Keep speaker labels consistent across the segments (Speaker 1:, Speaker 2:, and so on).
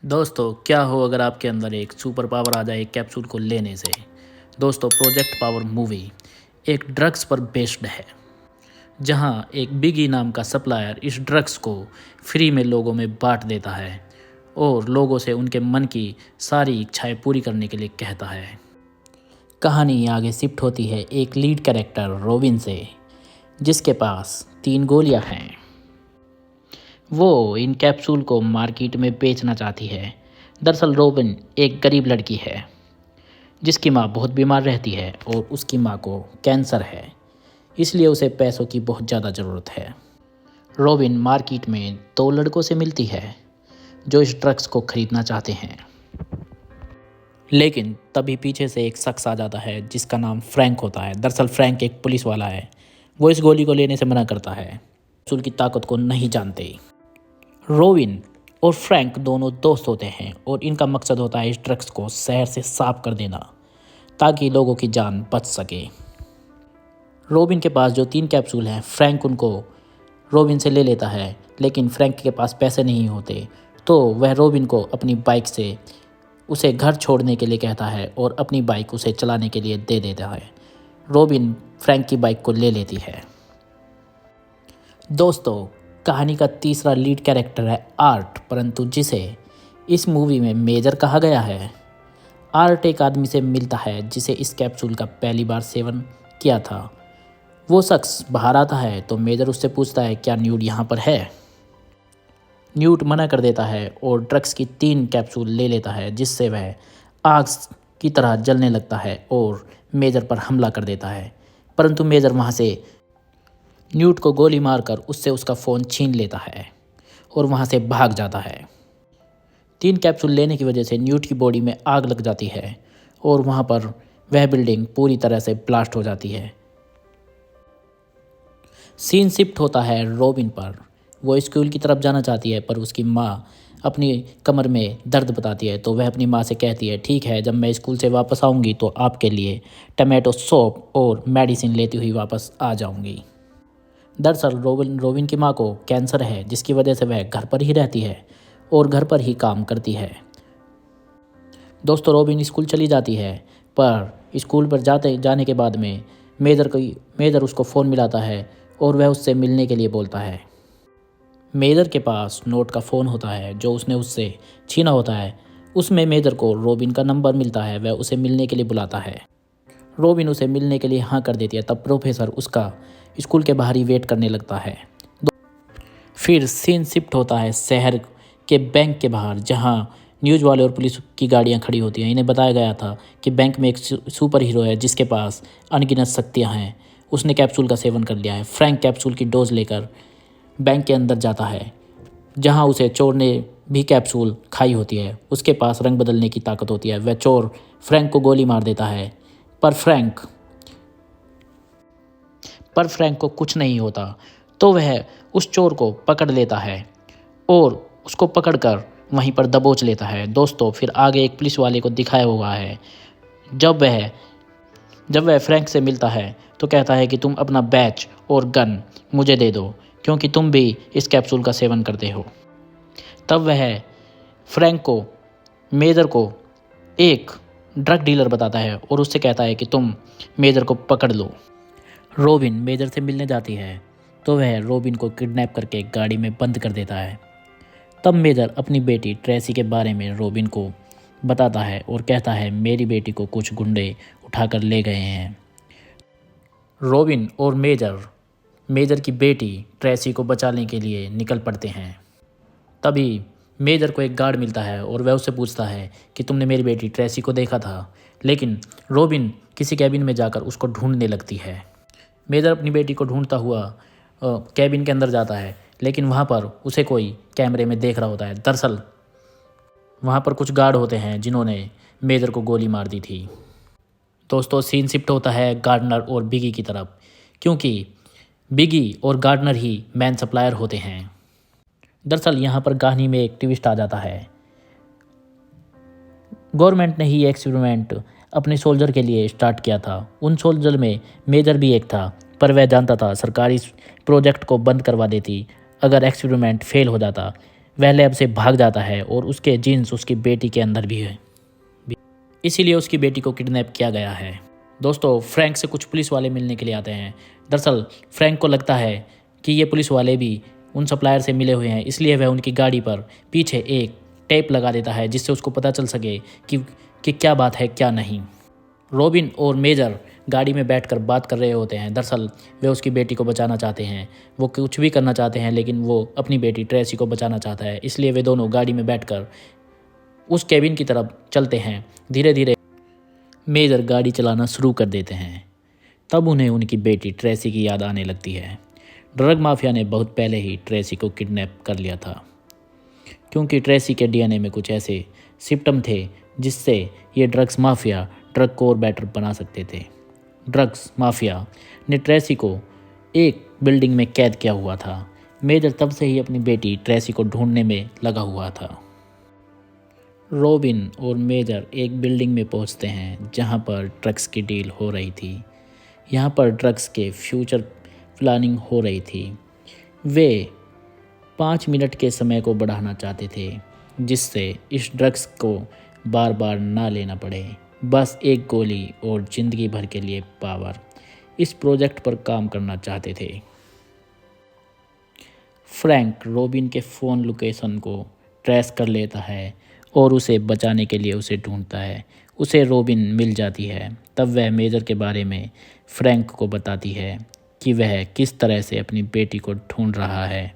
Speaker 1: दोस्तों, क्या हो अगर आपके अंदर एक सुपर पावर आ जाए एक कैप्सूल को लेने से। दोस्तों, प्रोजेक्ट पावर मूवी एक ड्रग्स पर बेस्ड है, जहां एक बिगी नाम का सप्लायर इस ड्रग्स को फ्री में लोगों में बांट देता है और लोगों से उनके मन की सारी इच्छाएं पूरी करने के लिए कहता है। कहानी आगे शिफ्ट होती है एक लीड कैरेक्टर रोबिन से, जिसके पास 3 गोलियां हैं। वो इन कैप्सूल को मार्केट में बेचना चाहती है। दरअसल रोबिन एक गरीब लड़की है जिसकी माँ बहुत बीमार रहती है और उसकी माँ को कैंसर है, इसलिए उसे पैसों की बहुत ज़्यादा ज़रूरत है। रोबिन मार्केट में 2 लड़कों से मिलती है जो इस ड्रग्स को खरीदना चाहते हैं, लेकिन तभी पीछे से एक शख्स आ जाता है जिसका नाम फ्रैंक होता है। दरअसल फ्रैंक एक पुलिस वाला है। वो इस गोली को लेने से मना करता है, कैप्सूल की ताकत को नहीं जानते। रोबिन और फ्रैंक दोनों दोस्त होते हैं और इनका मकसद होता है इस ड्रग्स को शहर से साफ कर देना ताकि लोगों की जान बच सके। रोबिन के पास जो 3 कैप्सूल हैं, फ्रैंक उनको रोबिन से ले लेता है, लेकिन फ्रैंक के पास पैसे नहीं होते, तो वह रोबिन को अपनी बाइक से उसे घर छोड़ने के लिए कहता है और अपनी बाइक उसे चलाने के लिए दे देता है। रोबिन फ्रैंक की बाइक को ले लेती है। दोस्तों, कहानी का तीसरा लीड कैरेक्टर है आर्ट, परंतु जिसे इस मूवी में मेजर कहा गया है। आर्ट एक आदमी से मिलता है जिसे इस कैप्सूल का पहली बार सेवन किया था। वो शख्स बाहर आता है तो मेजर उससे पूछता है क्या न्यूट यहाँ पर है। न्यूट मना कर देता है और ड्रग्स की 3 कैप्सूल ले लेता है, जिससे वह आग की तरह जलने लगता है और मेजर पर हमला कर देता है। परंतु मेजर वहाँ से न्यूट को गोली मारकर उससे उसका फ़ोन छीन लेता है और वहाँ से भाग जाता है। 3 कैप्सूल लेने की वजह से न्यूट की बॉडी में आग लग जाती है और वहाँ पर वह बिल्डिंग पूरी तरह से ब्लास्ट हो जाती है। सीन शिफ्ट होता है रोबिन पर। वो स्कूल की तरफ जाना चाहती है, पर उसकी माँ अपनी कमर में दर्द बताती है, तो वह अपनी माँ से कहती है ठीक है, जब मैं स्कूल से वापस आऊँगी तो आपके लिए टमाटो सॉप और मेडिसिन लेती हुई वापस आ जाऊँगी। दरअसल रोबिन की माँ को कैंसर है, जिसकी वजह से वह घर पर ही रहती है और घर पर ही काम करती है। दोस्तों, रोबिन स्कूल चली जाती है, पर स्कूल पर जाने के बाद में मेजर उसको फ़ोन मिलाता है और वह उससे मिलने के लिए बोलता है। मेजर के पास नोट का फ़ोन होता है जो उसने उससे छीना होता है। उसमें मेजर को रोबिन का नंबर मिलता है, वह उसे मिलने के लिए बुलाता है। रोबिन उसे मिलने के लिए हाँ कर देती है। तब प्रोफेसर उसका स्कूल के बाहर ही वेट करने लगता है। फिर सीन शिफ्ट होता है शहर के बैंक के बाहर, जहां न्यूज़ वाले और पुलिस की गाड़ियां खड़ी होती हैं। इन्हें बताया गया था कि बैंक में एक सुपर हीरो है जिसके पास अनगिनत शक्तियां हैं। उसने कैप्सूल का सेवन कर लिया है। फ्रैंक कैप्सूल की डोज लेकर बैंक के अंदर जाता है, जहां उसे चोर ने भी कैप्सूल खाई होती है। उसके पास रंग बदलने की ताकत होती है। वह चोर फ्रैंक को गोली मार देता है, पर फ्रैंक को कुछ नहीं होता, तो वह उस चोर को पकड़ लेता है और उसको पकड़कर वहीं पर दबोच लेता है। दोस्तों, फिर आगे एक पुलिस वाले को दिखाया हुआ है। जब वह फ्रैंक से मिलता है तो कहता है कि तुम अपना बैच और गन मुझे दे दो, क्योंकि तुम भी इस कैप्सूल का सेवन करते हो। तब वह फ्रैंक को मेजर को एक ड्रग डीलर बताता है और उससे कहता है कि तुम मेजर को पकड़ लो। रोबिन मेजर से मिलने जाती है तो वह रोबिन को किडनैप करके गाड़ी में बंद कर देता है। तब मेजर अपनी बेटी ट्रेसी के बारे में रोबिन को बताता है और कहता है मेरी बेटी को कुछ गुंडे उठाकर ले गए हैं। रोबिन और मेजर की बेटी ट्रेसी को बचाने के लिए निकल पड़ते हैं। तभी मेजर को एक गार्ड मिलता है और वह उससे पूछता है कि तुमने मेरी बेटी ट्रेसी को देखा था, लेकिन रोबिन किसी कैबिन में जाकर उसको ढूंढने लगती है। मेजर अपनी बेटी को ढूंढता हुआ कैबिन के अंदर जाता है, लेकिन वहाँ पर उसे कोई कैमरे में देख रहा होता है। दरअसल वहाँ पर कुछ गार्ड होते हैं जिन्होंने मेजर को गोली मार दी थी। दोस्तों, सीन शिफ्ट होता है गार्डनर और बिगी की तरफ, क्योंकि बिगी और गार्डनर ही मैन सप्लायर होते हैं। दरअसल यहाँ पर कहानी में एक ट्विस्ट आ जाता है। गवर्नमेंट ने ही एक्सपेरिमेंट अपने सोल्जर के लिए स्टार्ट किया था। उन सोल्जर में मेजर भी एक था, पर वह जानता था सरकारी प्रोजेक्ट को बंद करवा देती अगर एक्सपेरिमेंट फेल हो जाता। वह लैब से भाग जाता है और उसके जीन्स उसकी बेटी के अंदर भी है, इसीलिए उसकी बेटी को किडनैप किया गया है। दोस्तों, फ्रैंक से कुछ पुलिस वाले मिलने के लिए आते हैं। दरअसल फ्रैंक को लगता है कि ये पुलिस वाले भी उन सप्लायर से मिले हुए हैं, इसलिए वह उनकी गाड़ी पर पीछे एक टेप लगा देता है जिससे उसको पता चल सके कि क्या बात है क्या नहीं। रॉबिन और मेजर गाड़ी में बैठकर बात कर रहे होते हैं। दरअसल वे उसकी बेटी को बचाना चाहते हैं, वो कुछ भी करना चाहते हैं, लेकिन वो अपनी बेटी ट्रेसी को बचाना चाहता है। इसलिए वे दोनों गाड़ी में बैठकर उस केबिन की तरफ चलते हैं। धीरे धीरे मेजर गाड़ी चलाना शुरू कर देते हैं। तब उन्हें उनकी बेटी ट्रेसी की याद आने लगती है। ड्रग माफिया ने बहुत पहले ही ट्रेसी को किडनैप कर लिया था, क्योंकि ट्रेसी के डीएनए में कुछ ऐसे सिम्टम थे जिससे ये ड्रग्स माफिया ड्रग को और बेटर बना सकते थे। ड्रग्स माफिया ने ट्रेसी को एक बिल्डिंग में कैद किया हुआ था। मेजर तब से ही अपनी बेटी ट्रेसी को ढूंढने में लगा हुआ था। रॉबिन और मेजर एक बिल्डिंग में पहुंचते हैं जहां पर ड्रग्स की डील हो रही थी। यहां पर ड्रग्स के फ्यूचर प्लानिंग हो रही थी। वे 5 मिनट के समय को बढ़ाना चाहते थे, जिससे इस ड्रग्स को बार बार ना लेना पड़े। बस एक गोली और ज़िंदगी भर के लिए पावर। इस प्रोजेक्ट पर काम करना चाहते थे। फ्रैंक रॉबिन के फ़ोन लोकेशन को ट्रेस कर लेता है और उसे बचाने के लिए उसे ढूंढता है। उसे रॉबिन मिल जाती है। तब वह मेजर के बारे में फ्रैंक को बताती है कि वह किस तरह से अपनी बेटी को ढूंढ रहा है,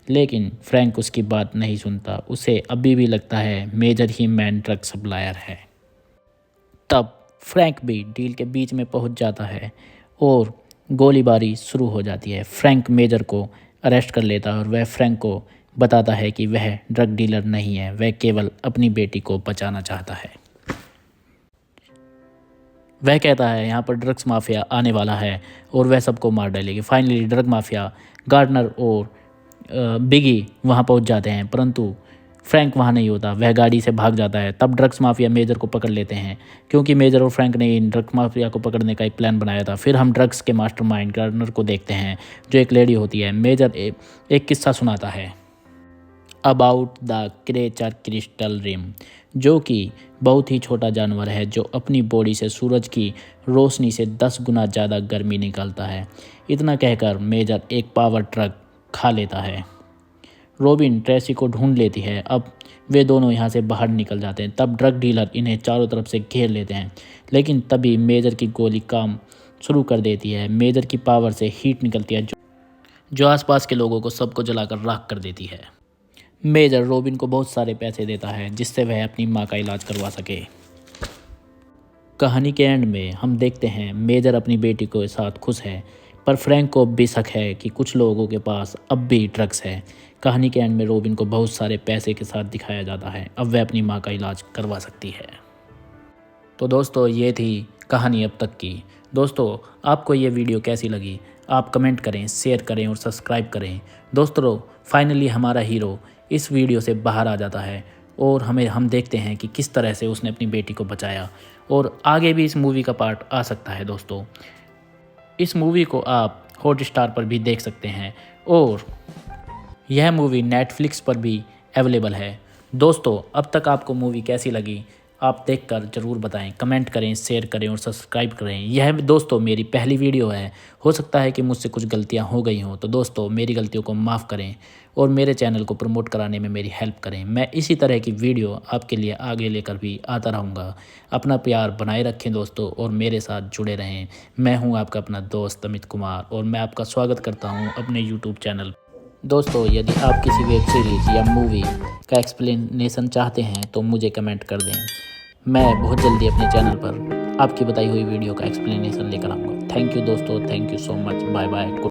Speaker 1: लेकिन फ्रैंक उसकी बात नहीं सुनता। उसे अभी भी लगता है मेजर ही मैन ड्रग सप्लायर है। तब फ्रैंक भी डील के बीच में पहुंच जाता है और गोलीबारी शुरू हो जाती है। फ्रैंक मेजर को अरेस्ट कर लेता है और वह फ्रैंक को बताता है कि वह ड्रग डीलर नहीं है, वह केवल अपनी बेटी को बचाना चाहता है। वह कहता है यहाँ पर ड्रग्स माफिया आने वाला है और वह सबको मार डालेगी। फाइनली ड्रग माफिया गार्डनर और बिगी वहाँ पहुँच जाते हैं, परंतु फ्रैंक वहाँ नहीं होता। वह गाड़ी से भाग जाता है। तब ड्रग्स माफिया मेजर को पकड़ लेते हैं, क्योंकि मेजर और फ्रैंक ने इन ड्रग्स माफिया को पकड़ने का एक प्लान बनाया था। फिर हम ड्रग्स के मास्टरमाइंड गार्डनर को देखते हैं, जो एक लेडी होती है। मेजर एक किस्सा सुनाता है about the creature crystal rim, जो कि बहुत ही छोटा जानवर है जो अपनी बॉडी से सूरज की रोशनी से 10 गुना ज़्यादा गर्मी निकालता है। इतना कहकर मेजर एक पावर ट्रक खा लेता है। रॉबिन ट्रेसी को ढूंढ लेती है। अब वे दोनों यहाँ से बाहर निकल जाते हैं। तब ड्रग डीलर इन्हें चारों तरफ से घेर लेते हैं, लेकिन तभी मेजर की गोली काम शुरू कर देती है। मेजर की पावर से हीट निकलती है जो आसपास के लोगों को सबको जलाकर राख कर देती है। मेजर रॉबिन को बहुत सारे पैसे देता है जिससे वह अपनी माँ का इलाज करवा सके। कहानी के एंड में हम देखते हैं मेजर अपनी बेटी के साथ खुश है, पर फ्रैंक को भी शक है कि कुछ लोगों के पास अब भी ड्रग्स है। कहानी के एंड में रॉबिन को बहुत सारे पैसे के साथ दिखाया जाता है। अब वह अपनी माँ का इलाज करवा सकती है। तो दोस्तों, ये थी कहानी अब तक की। दोस्तों, आपको ये वीडियो कैसी लगी आप कमेंट करें, शेयर करें और सब्सक्राइब करें। दोस्तों, फाइनली हमारा हीरो इस वीडियो से बाहर आ जाता है और हम देखते हैं कि किस तरह से उसने अपनी बेटी को बचाया, और आगे भी इस मूवी का पार्ट आ सकता है। दोस्तों, इस मूवी को आप हॉटस्टार पर भी देख सकते हैं और यह मूवी नेटफ्लिक्स पर भी अवेलेबल है। दोस्तों, अब तक आपको मूवी कैसी लगी आप देखकर ज़रूर बताएं, कमेंट करें, शेयर करें और सब्सक्राइब करें। यह दोस्तों मेरी पहली वीडियो है, हो सकता है कि मुझसे कुछ गलतियां हो गई हों, तो दोस्तों मेरी गलतियों को माफ़ करें और मेरे चैनल को प्रमोट कराने में मेरी हेल्प करें। मैं इसी तरह की वीडियो आपके लिए आगे लेकर भी आता रहूँगा। अपना प्यार बनाए रखें दोस्तों और मेरे साथ जुड़े रहें। मैं हूँ आपका अपना दोस्त अमित कुमार और मैं आपका स्वागत करता हूँ अपने यूट्यूब चैनल। दोस्तों, यदि आप किसी वेब सीरीज़ या मूवी का एक्सप्लेनेशन चाहते हैं तो मुझे कमेंट कर दें। मैं बहुत जल्दी अपने चैनल पर आपकी बताई हुई वीडियो का एक्सप्लेनेशन लेकर आऊँगा। थैंक यू दोस्तों, thank you so much, bye bye.